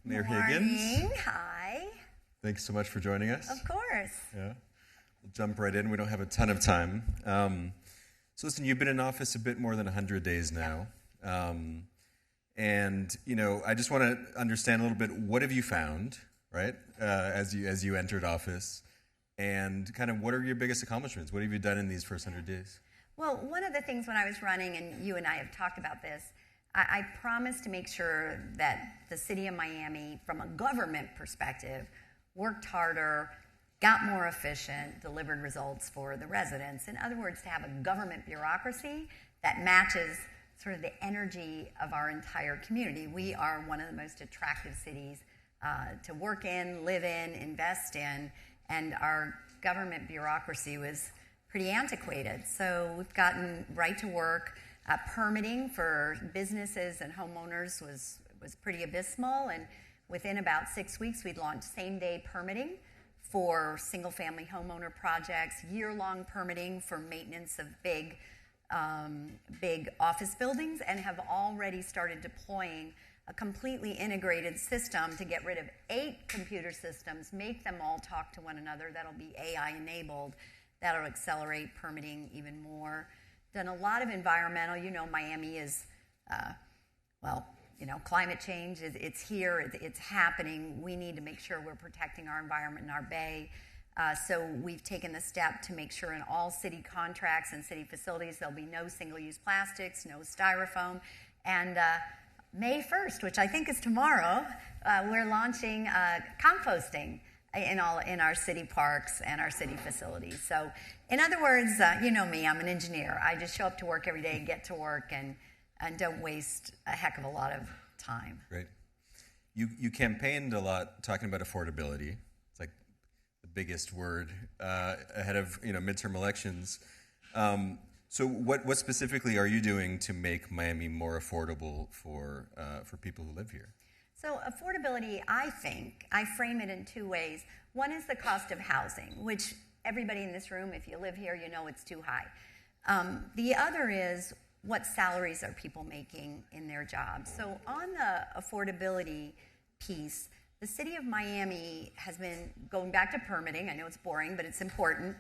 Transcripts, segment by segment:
Mayor Morning. Higgins. Hi. Thanks so much for joining us. Of course. Yeah. We'll jump right in. We don't have a ton of time. So listen, you've been in office a bit more than 100 days now. And, I just want to understand a little bit, what have you found, right, as you entered office? And kind of what are your biggest accomplishments? What have you done in these first 100 days? Well, one of the things when I was running, and you and I have talked about this, I promised to make sure that the city of Miami, from a government perspective, worked harder, got more efficient, delivered results for the residents. In other words, to have a government bureaucracy that matches sort of the energy of our entire community. We are one of the most attractive cities to work in, live in, invest in, and our government bureaucracy was pretty antiquated. So we've gotten right to work. Permitting for businesses and homeowners was pretty abysmal, and within about 6 weeks, we'd launched same-day permitting for single-family homeowner projects, year-long permitting for maintenance of big office buildings, and have already started deploying a completely integrated system to get rid of 8 computer systems, make them all talk to one another. That'll be AI-enabled. That'll accelerate permitting even more. Done a lot of environmental. Miami is, climate change, it's here, it's happening. We need to make sure we're protecting our environment and our bay. So we've taken the step to make sure in all city contracts and city facilities there'll be no single-use plastics, no styrofoam. And May 1st, which I think is tomorrow, we're launching composting in our city parks and our city facilities. So in other words, you know me, I'm an engineer. I just show up to work every day and get to work and don't waste a heck of a lot of time. Great. You campaigned a lot talking about affordability. It's like the biggest word ahead of midterm elections. So what specifically are you doing to make Miami more affordable for people who live here? So affordability, I think, I frame it in 2 ways. One is the cost of housing, which everybody in this room, if you live here, you know it's too high. The other is what salaries are people making in their jobs. So on the affordability piece, the city of Miami has been going back to permitting. I know it's boring, but it's important.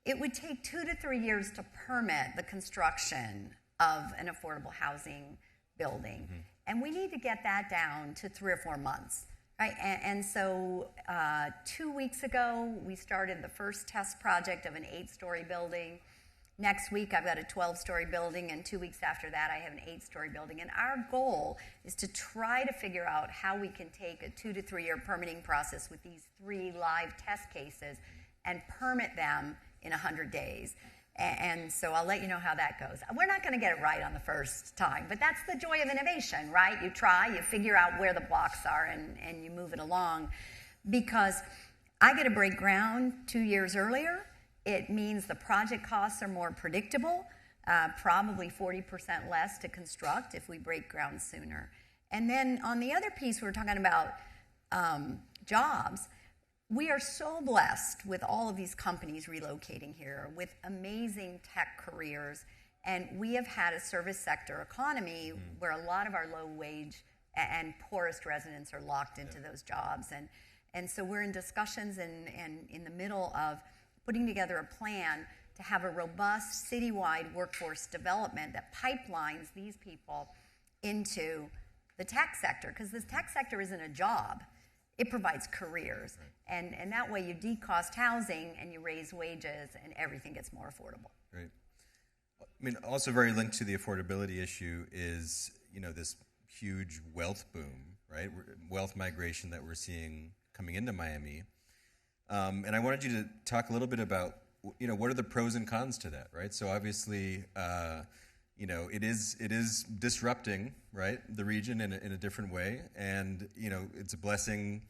It would take 2 to 3 years to permit the construction of an affordable housing building. Mm-hmm. And we need to get that down to 3 or 4 months, right? And so 2 weeks ago, we started the first test project of an 8-story building. Next week, I've got a 12-story building, and 2 weeks after that, I have an 8-story building. And our goal is to try to figure out how we can take a 2 to 3 year permitting process with these 3 live test cases and permit them in 100 days. And so I'll let you know how that goes. We're not going to get it right on the first time, but that's the joy of innovation, right? You try, you figure out where the blocks are, and you move it along. Because I get to break ground 2 years earlier. It means the project costs are more predictable, probably 40% less to construct if we break ground sooner. And then on the other piece, we're talking about jobs. We are so blessed with all of these companies relocating here with amazing tech careers, and we have had a service sector economy where a lot of our low wage and poorest residents are locked into those jobs. And so we're in discussions and in the middle of putting together a plan to have a robust citywide workforce development that pipelines these people into the tech sector, because the tech sector isn't a job. It provides careers. And that way you decost housing and you raise wages and everything gets more affordable. Right. I mean, also very linked to the affordability issue is, this huge wealth boom, right? Wealth migration that we're seeing coming into Miami. And I wanted you to talk a little bit about, what are the pros and cons to that, right? So obviously, it is disrupting, right, the region in a different way, and it's a blessing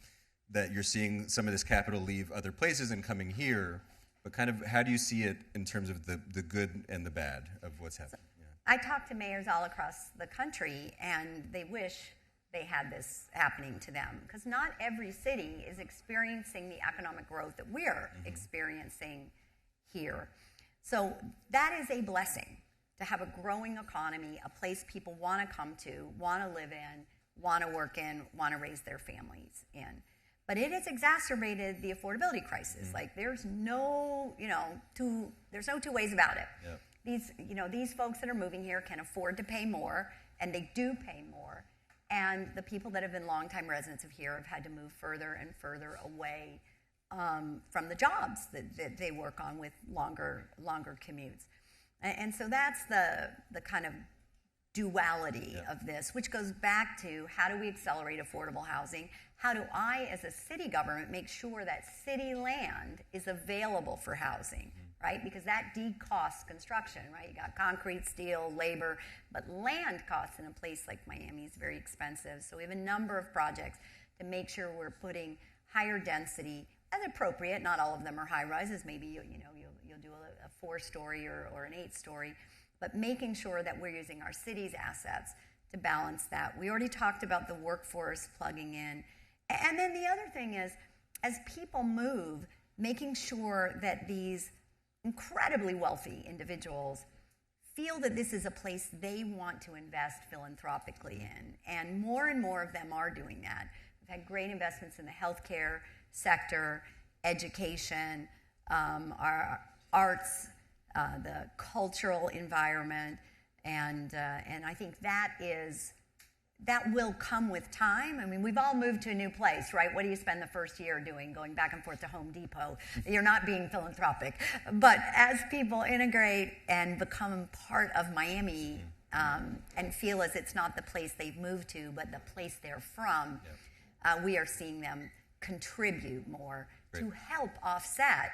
that you're seeing some of this capital leave other places and coming here. But kind of, how do you see it in terms of the good and the bad of what's happening? I talk to mayors all across the country, and they wish they had this happening to them, because not every city is experiencing the economic growth that we're experiencing here. So that is a blessing, to have a growing economy, a place people want to come to, want to live in, want to work in, want to raise their families in. But it has exacerbated the affordability crisis. Like there's no two ways about it. Yep. These folks that are moving here can afford to pay more, and they do pay more. And the people that have been longtime residents of here have had to move further and further away from the jobs that they work on with longer commutes. And so that's the kind of duality of this, which goes back to how do we accelerate affordable housing? How do I, as a city government, make sure that city land is available for housing, right? Because that decosts construction, right? You got concrete, steel, labor, but land costs in a place like Miami is very expensive. So we have a number of projects to make sure we're putting higher density as appropriate. Not all of them are high rises. Maybe you'll do a 4-story or an 8-story, but making sure that we're using our city's assets to balance that. We already talked about the workforce plugging in. And then the other thing is, as people move, making sure that these incredibly wealthy individuals feel that this is a place they want to invest philanthropically in. And more of them are doing that. We've had great investments in the healthcare sector, education, our arts, the cultural environment, and I think that will come with time. I mean, we've all moved to a new place, right? What do you spend the first year doing, going back and forth to Home Depot? You're not being philanthropic. But as people integrate and become part of Miami and feel as it's not the place they've moved to, but the place they're from, we are seeing them contribute more to help offset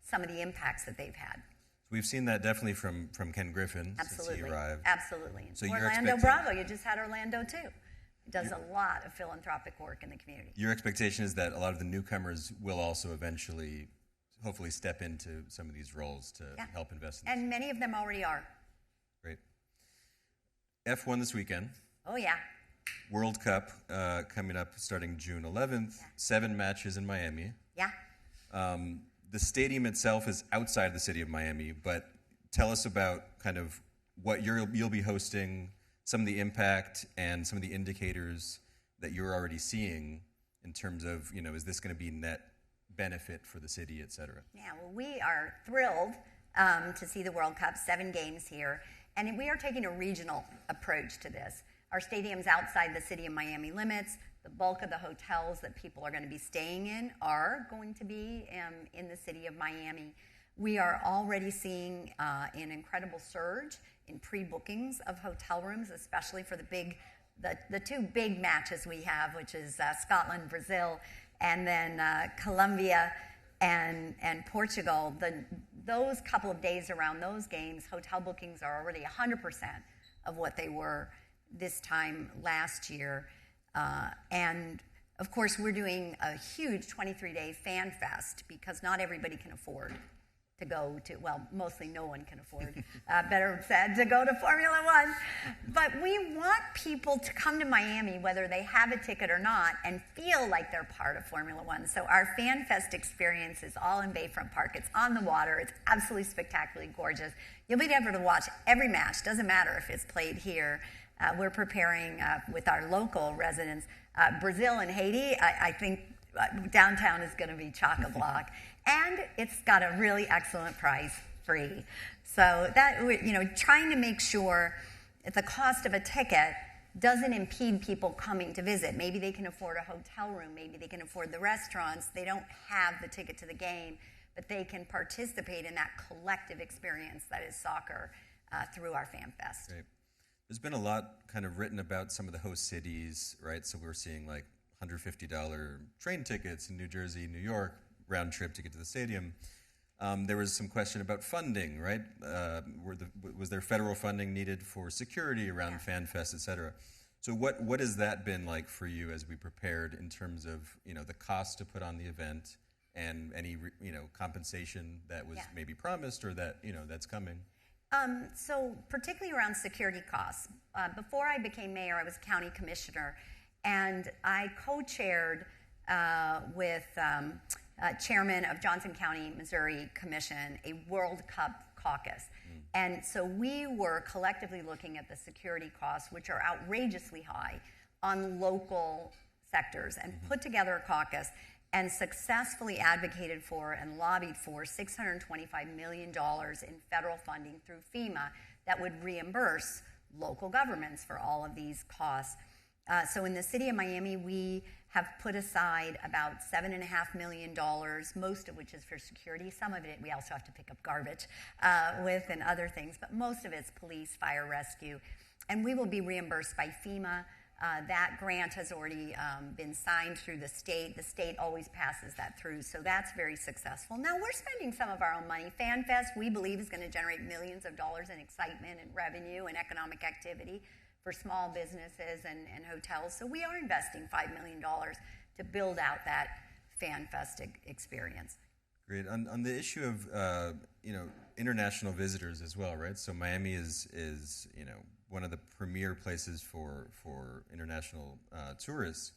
some of the impacts that they've had. We've seen that definitely from Ken Griffin since he arrived. Absolutely. So Orlando Bravo, you just had Orlando too. He does a lot of philanthropic work in the community. Your expectation is that a lot of the newcomers will also eventually, hopefully, step into some of these roles to help invest in this. And many of them already are. Great. F1 this weekend. Oh, yeah. World Cup coming up starting June 11th. 7 matches in Miami. Yeah. The stadium itself is outside the city of Miami, but tell us about kind of what you'll be hosting, some of the impact and some of the indicators that you're already seeing in terms of, is this going to be net benefit for the city, et cetera? Yeah, well, we are thrilled to see the World Cup, 7 games here, and we are taking a regional approach to this. Our stadium's outside the city of Miami limits. The bulk of the hotels that people are going to be staying in are going to be in the city of Miami. We are already seeing an incredible surge in pre-bookings of hotel rooms, especially for the 2 big matches we have, which is Scotland, Brazil, and then Colombia and Portugal. Those couple of days around those games, hotel bookings are already 100% of what they were this time last year. And of course, we're doing a huge 23-day fan fest because not everybody can afford to go to, well, mostly no one can afford, better said, to go to Formula One. But we want people to come to Miami, whether they have a ticket or not, and feel like they're part of Formula One. So our fan fest experience is all in Bayfront Park. It's on the water. It's absolutely spectacularly gorgeous. You'll be able to watch every match. Doesn't matter if it's played here. We're preparing with our local residents, Brazil and Haiti. I think downtown is going to be chock-a-block. And it's got a really excellent price, free. So that, trying to make sure that the cost of a ticket doesn't impede people coming to visit. Maybe they can afford a hotel room. Maybe they can afford the restaurants. They don't have the ticket to the game, but they can participate in that collective experience that is soccer through our Fan Fest. Great. There's been a lot kind of written about some of the host cities, right? So we're seeing like $150 train tickets in New Jersey, New York, round trip to get to the stadium. There was some question about funding, right? Was there federal funding needed for security around Fan Fest, et cetera? So what has that been like for you as we prepared in terms of, the cost to put on the event and any, compensation that was maybe promised or that, that's coming? So particularly around security costs. Before I became mayor, I was county commissioner, and I co-chaired with chairman of Johnson County, Missouri Commission, a World Cup caucus. And so we were collectively looking at the security costs, which are outrageously high on local sectors and put together a caucus and successfully advocated for and lobbied for $625 million in federal funding through FEMA that would reimburse local governments for all of these costs. So in the city of Miami, we have put aside about $7.5 million, most of which is for security. Some of it we also have to pick up garbage with and other things, but most of it's police, fire, rescue. And we will be reimbursed by FEMA. That grant has already been signed through the state. The state always passes that through, so that's very successful. Now, we're spending some of our own money. FanFest, we believe, is going to generate millions of dollars in excitement and revenue and economic activity for small businesses and hotels. So we are investing $5 million to build out that FanFest experience. Great. On the issue of international visitors as well, right? So Miami is one of the premier places for international tourists.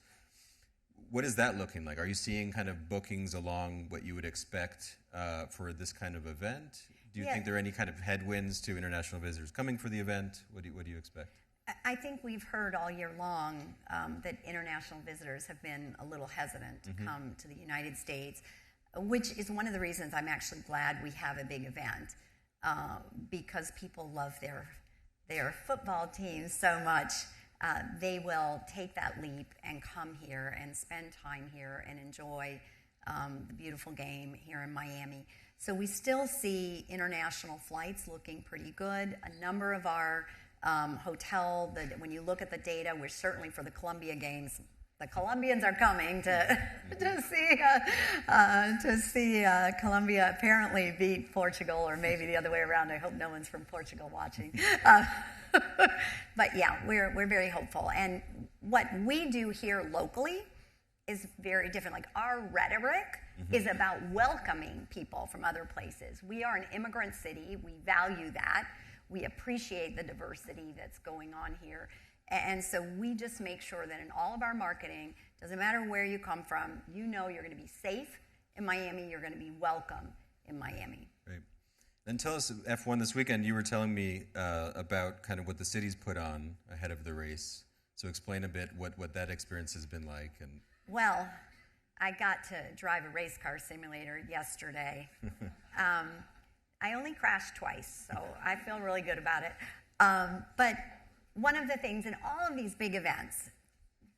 What is that looking like? Are you seeing kind of bookings along what you would expect for this kind of event? Do you think there are any kind of headwinds to international visitors coming for the event? What do you expect? I think we've heard all year long that international visitors have been a little hesitant to come to the United States, which is one of the reasons I'm actually glad we have a big event, because people love their football teams so much. They will take that leap and come here and spend time here and enjoy the beautiful game here in Miami. So we still see international flights looking pretty good. A number of our when you look at the data, we're certainly for the Columbia games. The Colombians are coming to see Colombia apparently beat Portugal, or maybe the other way around. I hope no one's from Portugal watching. But yeah, we're very hopeful. And what we do here locally is very different. Like, our rhetoric is about welcoming people from other places. We are an immigrant city. We value that. We appreciate the diversity that's going on here. And so we just make sure that in all of our marketing, doesn't matter where you come from, you know you're going to be safe in Miami, you're going to be welcome in Miami. Right. And tell us, F1 this weekend, you were telling me about kind of what the city's put on ahead of the race. So explain a bit what that experience has been like. Well, I got to drive a race car simulator yesterday. I only crashed twice, so I feel really good about it. But one of the things in all of these big events,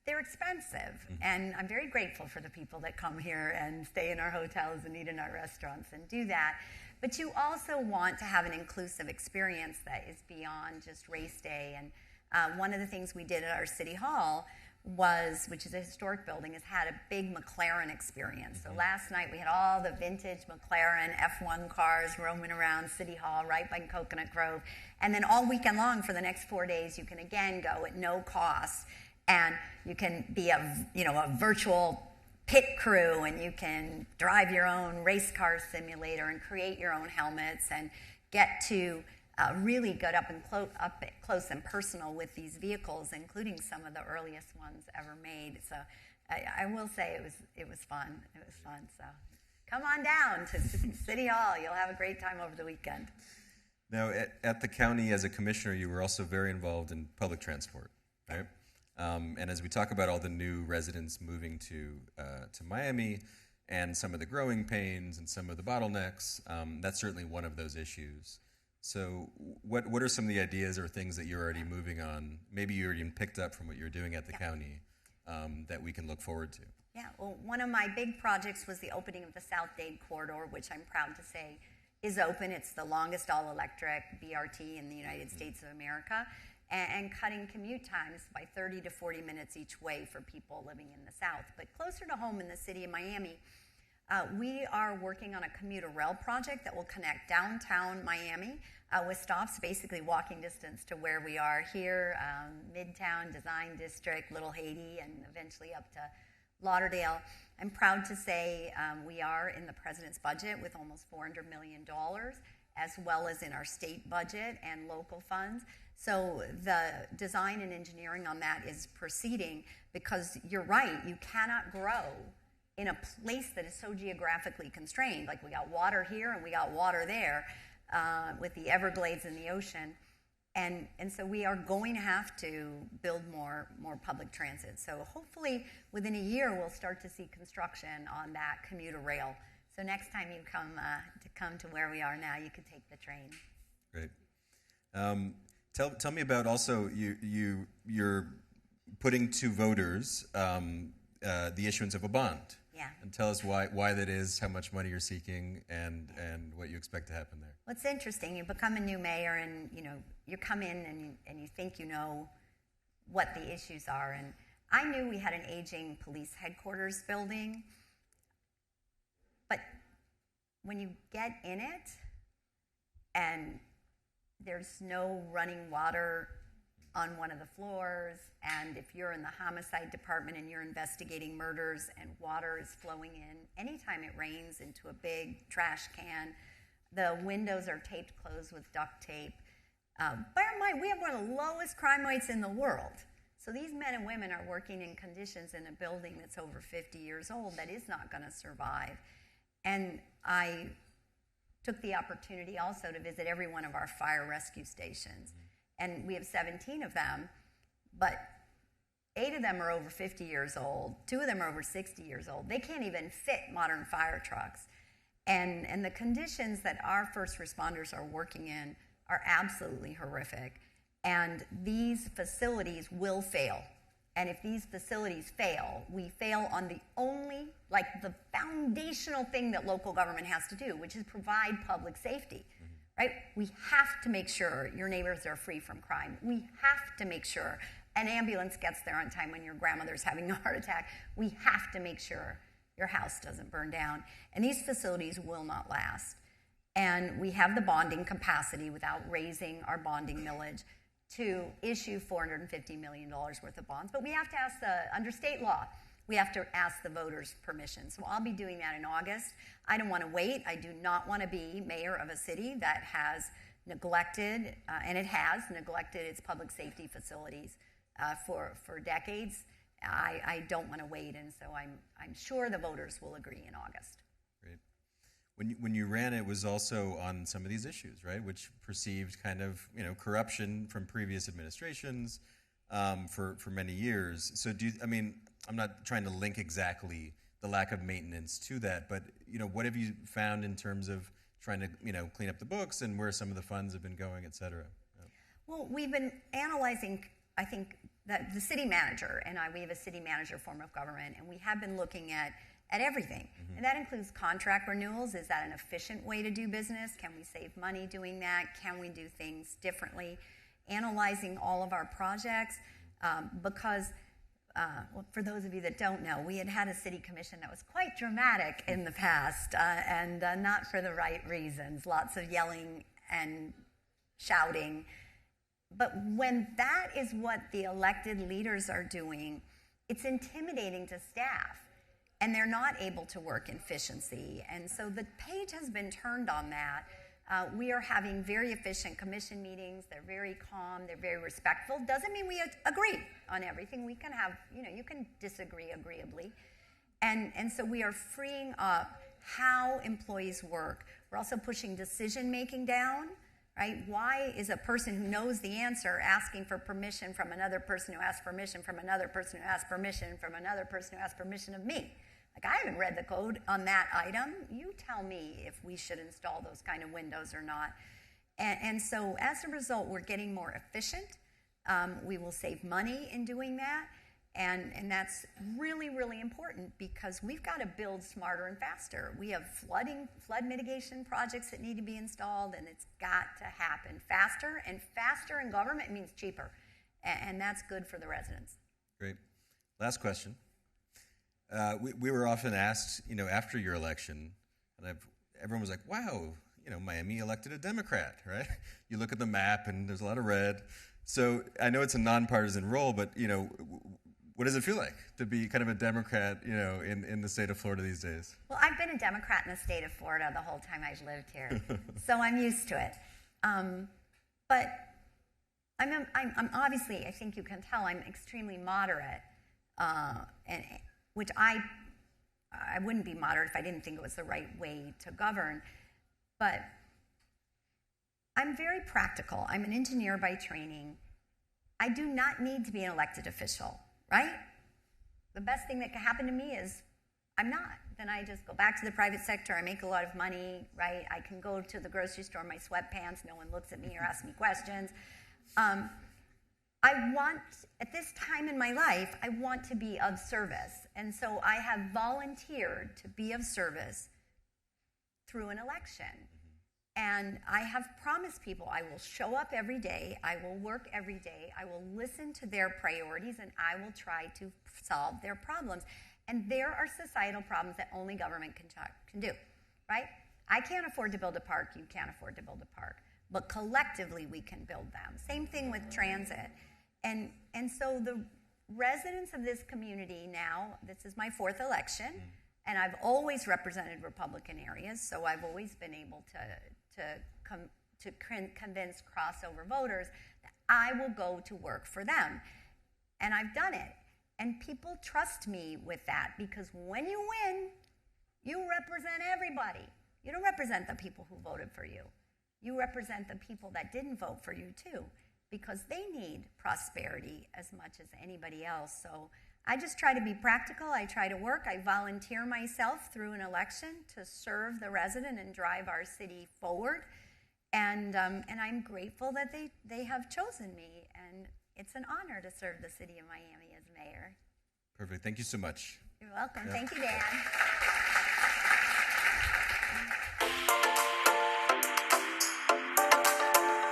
they're expensive. And I'm very grateful for the people that come here and stay in our hotels and eat in our restaurants and do that. But you also want to have an inclusive experience that is beyond just race day. And one of the things we did at our city hall which is a historic building, has had a big McLaren experience. So last night we had all the vintage McLaren F1 cars roaming around City Hall right by Coconut Grove. And then all weekend long for the next 4 days, you can again go at no cost. And you can be a virtual pit crew, and you can drive your own race car simulator and create your own helmets and get to really get up close and personal with these vehicles, including some of the earliest ones ever made. So I will say it was fun. It was fun. So come on down to City Hall. You'll have a great time over the weekend. Now, at the county, as a commissioner, you were also very involved in public transport, right? And as we talk about all the new residents moving to Miami and some of the growing pains and some of the bottlenecks, that's certainly one of those issues. So what are some of the ideas or things that you're already moving on, maybe you already picked up from what you're doing at the county, that we can look forward to? Yeah, well, one of my big projects was the opening of the South Dade Corridor, which I'm proud to say is open. It's the longest all-electric BRT in the United States of America, and cutting commute times by 30 to 40 minutes each way for people living in the South. But closer to home in the city of Miami, we are working on a commuter rail project that will connect downtown Miami with stops basically walking distance to where we are here, Midtown, Design District, Little Haiti, and eventually up to Lauderdale. I'm proud to say we are in the president's budget with almost $400 million, as well as in our state budget and local funds. So the design and engineering on that is proceeding, because you're right, you cannot grow in a place that is so geographically constrained. Like, we got water here and we got water there with the Everglades and the ocean. And so we are going to have to build more public transit. So hopefully within a year we'll start to see construction on that commuter rail. So next time you come to where we are now, you could take the train. Great. Tell me about also you're putting to voters the issuance of a bond. Yeah. And tell us why that is, how much money you're seeking, and what you expect to happen there. Well, it's interesting. You become a new mayor, and you come in and you think you know what the issues are. And I knew we had an aging police headquarters building, but when you get in it and there's no running water on one of the floors, and if you're in the homicide department and you're investigating murders and water is flowing in anytime it rains into a big trash can, the windows are taped closed with duct tape. Bear in mind, we have one of the lowest crime rates in the world. So these men and women are working in conditions in a building that's over 50 years old that is not going to survive. And I took the opportunity also to visit every one of our fire rescue stations. And we have 17 of them, but 8 of them are over 50 years old. 2 of them are over 60 years old. They can't even fit modern fire trucks. And the conditions that our first responders are working in are absolutely horrific. And these facilities will fail. And if these facilities fail, we fail on the foundational thing that local government has to do, which is provide public safety. Right? We have to make sure your neighbors are free from crime. We have to make sure an ambulance gets there on time when your grandmother's having a heart attack. We have to make sure your house doesn't burn down. And these facilities will not last. And we have the bonding capacity without raising our bonding millage to issue $450 million worth of bonds. But we have to ask under state law, we have to ask the voters' permission. So I'll be doing that in August. I don't want to wait. I do not want to be mayor of a city that has neglected, and it has neglected its public safety facilities for decades. I don't want to wait, and so I'm sure the voters will agree in August. Great. When you ran, it was also on some of these issues, right? Which perceived kind of corruption from previous administrations for many years. So I'm not trying to link exactly the lack of maintenance to that, but what have you found in terms of trying to clean up the books and where some of the funds have been going, et cetera? Yeah. Well, we've been analyzing, I think, that the city manager and we have a city manager form of government, and we have been looking at everything. Mm-hmm. And that includes contract renewals. Is that an efficient way to do business? Can we save money doing that? Can we do things differently? Analyzing all of our projects because for those of you that don't know, we had a city commission that was quite dramatic in the past and not for the right reasons. Lots of yelling and shouting. But when that is what the elected leaders are doing, it's intimidating to staff. And they're not able to work in efficiency. And so the page has been turned on that. We are having very efficient commission meetings. They're very calm. They're very respectful. Doesn't mean we agree on everything. We can have, you can disagree agreeably. And so we are freeing up how employees work. We're also pushing decision-making down, right? Why is a person who knows the answer asking for permission from another person who asks permission from another person who asks permission from another person who asks permission of me? I haven't read the code on that item. You tell me if we should install those kind of windows or not. And so as a result, we're getting more efficient. We will save money in doing that. And that's really, really important because we've got to build smarter and faster. We have flood mitigation projects that need to be installed, and it's got to happen faster. And faster in government means cheaper. And that's good for the residents. Great. Last question. We were often asked, after your election, and everyone was like, wow, Miami elected a Democrat, right? You look at the map and there's a lot of red. So I know it's a nonpartisan role, but, what does it feel like to be kind of a Democrat, in the state of Florida these days? Well, I've been a Democrat in the state of Florida the whole time I've lived here, so I'm used to it. But I'm obviously, I think you can tell, I'm extremely moderate, and which I wouldn't be moderate if I didn't think it was the right way to govern. But I'm very practical. I'm an engineer by training. I do not need to be an elected official, right? The best thing that can happen to me is I'm not. Then I just go back to the private sector. I make a lot of money, right? I can go to the grocery store in my sweatpants. No one looks at me or asks me questions. I want, at this time in my life, I want to be of service. And so I have volunteered to be of service through an election. And I have promised people I will show up every day, I will work every day, I will listen to their priorities, and I will try to solve their problems. And there are societal problems that only government can do, right? I can't afford to build a park, you can't afford to build a park. But collectively, we can build them. Same thing with transit. And so the residents of this community now, this is my 4th election, and I've always represented Republican areas, so I've always been able to convince crossover voters that I will go to work for them. And I've done it. And people trust me with that because when you win, you represent everybody. You don't represent the people who voted for you. You represent the people that didn't vote for you too, because they need prosperity as much as anybody else. So I just try to be practical. I try to work. I volunteer myself through an election to serve the resident and drive our city forward. And I'm grateful that they have chosen me. And it's an honor to serve the city of Miami as mayor. Perfect. Thank you so much. You're welcome. Yeah. Thank you, Dan.